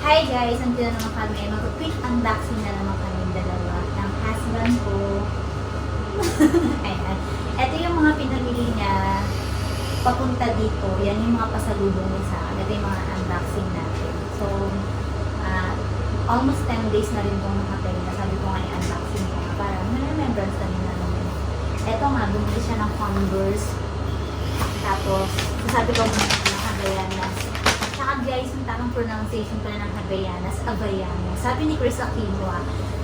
Hi guys! Nandito na naman kami. Mag-quick unboxing na naman kami dalawa ng husband ko. Ayan. Ito yung mga pinamili niya papunta dito. Yan yung mga pasalubong niya sa akin. Ito yung mga unboxing natin. So, almost 10 days na rin itong nakapahinga. Sabi ko nga i-unboxing ko nga para may remembrance na rin namin. Ito nga, bumili siya ng Converse. Tapos, sabi ko muna ng Havaianas. Tsaka guys, yung tamang pronunciation pala ng Havaianas, Havaianas. Sabi ni Chris Aquino,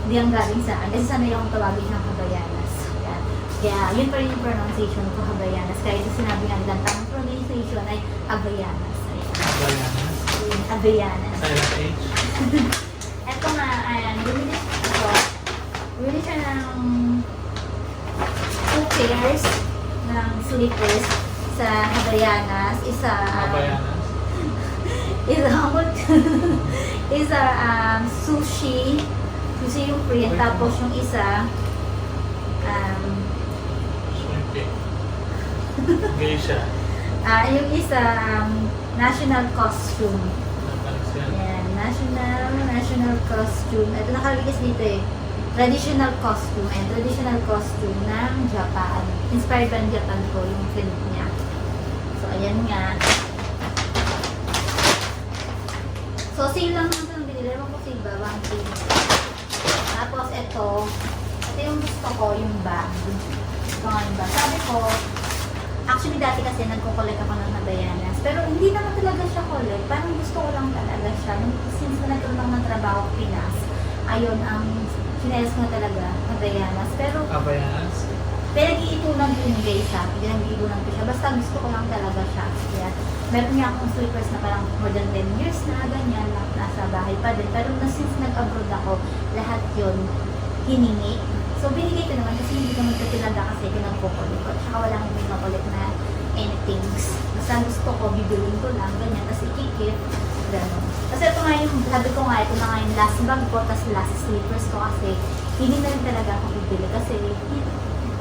hindi ang galing sa akin. Kasi sana yung tawagin ng Havaianas. Yan. Kaya, yun pa rin yung pronunciation ko, Havaianas. Kaya yung sinabi nga nilang tamang pronunciation ay Havaianas. Havaianas? Havaianas. Silent H? Ito nga, ayan, bumili siya ng 2 pairs ng slippers sa Havaianas. Isa, Havaianas? isa sushi yung print, tapos yung isa Shrimpy. Geisha. yung isa national costume. Nabalik siya. Ayan, national costume. Ito nakalagay dito eh. Traditional costume. Ayan, traditional costume ng Japan. Inspired by Japan po yung print niya. So, ayan nga. So, sale lang naman ito ng binili. Ewan ko sale ba? 1K. Tapos, ito yung gusto ko, yung bag. Ito nga yung bag. Sabi ko, actually, dati kasi nagko-collect ako ng Havaianas. Pero hindi naman talaga siya collect. Parang gusto ko lang talaga siya. Since na nagkaroon lang ng trabaho sa Pinas, ayun, ang sinelas ko na talaga, Havaianas. Pero, Havaianas? pinag-iipunan ko yung guys ha. Pinag-iipunan ko siya. Basta gusto ko lang talaga siya. Kaya, meron niya akong slippers na parang more than 10 years na, ganyan, na nasa bahay pa din. Pero since nag-abroad ako, lahat yun hiningi. So, binigay ko naman kasi hindi ko magkatilaga kasi pinagkukulit ko. Tsaka wala akong pinakulit na anything. Basta gusto ko, bibilin ko lang, ganyan. Kasi ikikip, gano'n. Kasi ito nga yung, sabi ko nga, ito na nga yung last bag ko, tas last slippers ko kasi hindi na rin talaga ako bibili kasi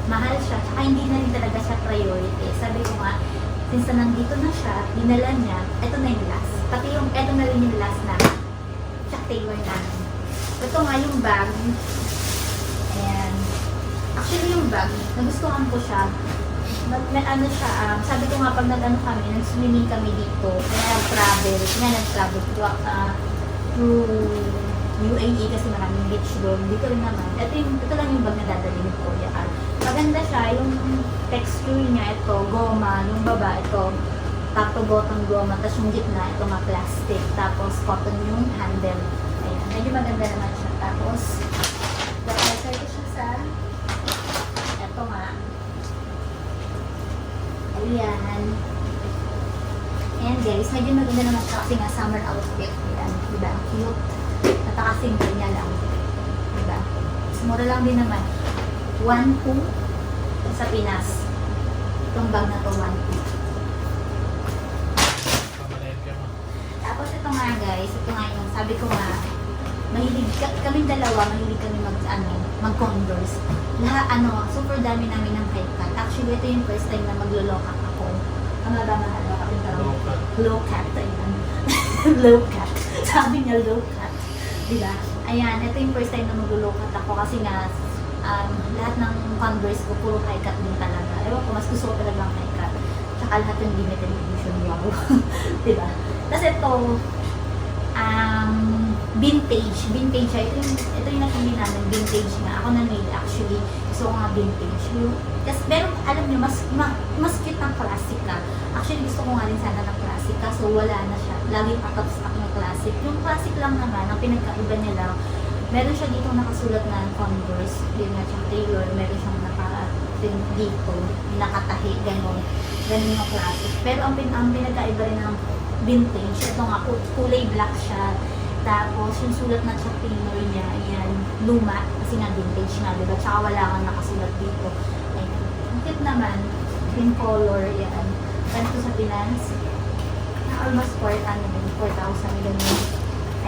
mahal siya. Tsaka hindi na rin talaga siya priority. Sabi ko nga, since na nandito na siya, dinala niya, ito na yung last. Pati yung, ito na rin yung last na Chuck Taylor namin. Ito nga yung bag. Ayan. Actually yung bag, nagustuhan ko siya. May ano siya, sabi ko nga pag nag-ano kami, nag-swimming kami dito, nag-travel through UAE kasi maraming beach doon. Dito rin naman. Ito lang yung bag na dadalhin ko. Yan. Maganda siya, yung texture niya, ito, goma, yung baba, ito, top to bottom goma, tapos yung gitna, ito nga plastic, tapos cotton yung handle. Ayan, medyo maganda naman siya. Tapos, nag-answer ko siya sa, ito nga, ayan. Ayan guys, medyo maganda naman siya kasi nga summer outfit. Ayan, diba? Cute. Nataka-simple niya lang. Diba? Mas mura lang din naman. 1.2 sa Pinas. Itong bag na to, 1.2. Pamalayan ka mo. Tapos ito nga guys, ito nga yung sabi ko nga, kaming dalawa, mahilig kami mag-Converse. Super dami namin ng high cut. Actually, ito yung first time na maglo-low cut ako. Ang mahal ako yung tawag. Low cut. Ayan. Low cut. Sabi niya low cut. Diba? Ayan, ito yung first time na maglo-low cut ako kasi nga, lahat ng Converse ko, puro high cut din talaga. Ewan ko, mas gusto ko talaga ang high cut. Tsaka lahat yung limited edition. Wow. Diba? Tapos ito, vintage. Vintage siya. Ito yung napili namin. Vintage nga. Ako na mail actually. Gusto ko nga vintage. Kasi meron, alam niyo, mas cute ng classic ka. Actually, gusto ko nga rin sana ng classic. Kaso wala na siya. Laging out of stock ng classic. Yung classic lang naman, ang pinagkaiba niya lang, meron siya dito nakasulat na Converse. Yun nga siyang Taylor. Meron siyang dito. Nakatahi. Ganon. Ganon yung classic. Pero ang pinagkaiba rin ng vintage, ito nga, kulay black siya. Tapos, yung sulat na Chuck Taylor niya, ayan, luma, kasi nga vintage nga, diba? Tsaka wala kang nakasulat dito. Ayan. Ang cute naman, in color, yan. Ganito sa Pinas, na almost 4,000 ganyan.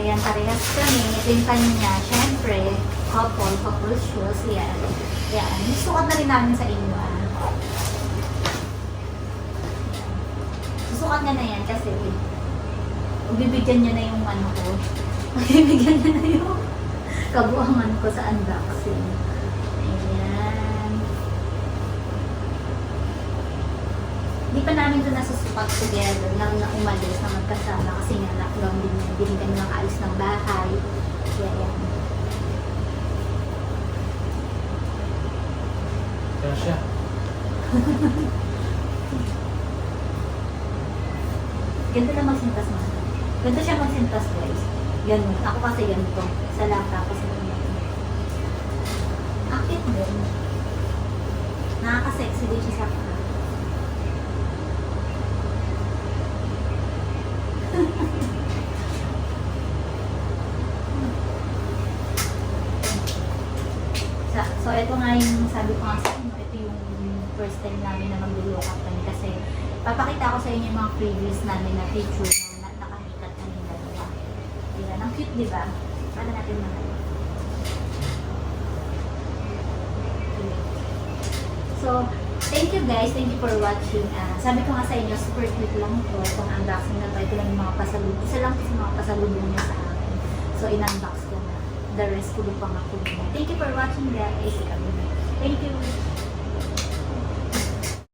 Ayan, parehas kami. Ito yung kanya, syempre, couple shoes, yan. Yan. Susukat na rin namin sa inyo, Susukat niya na yan kasi bibigyan niya na yung ano ko, Bibigyan niya na yung kabuangan ko sa unboxing. Ayan. Di pa namin ito nasusukat together nang na umalis na magkasama kasi nga lockdown din yan. Hindi rin kami nakaalis ng bahay. Kaya yan. Kaya siya. Ganito lang magsintas mo. Ganito siya magsintas, guys. Ganun. Ako kasi ganito. Sa laptop kasi ganito. Akit din. Nakaka-sexy din siya sa paa. So, ito nga yung sabi ko nga sa inyo, ito yung first time namin na mag-look up kami kasi papakita ko sa inyo yung mga previous namin na picture na nakahikat kanina, diba? Diba? Ang cute, diba? Para natin mahal. So, thank you guys. Thank you for watching. Sabi ko nga sa inyo, super cute lang ito. Itong unboxing na ito. Ito lang yung mga pasalubong. Isa lang ito sa mga pasalubong niya sa akin. So, in-unbox ko na. The rest ko pang ako. Thank you for watching guys. Thank you.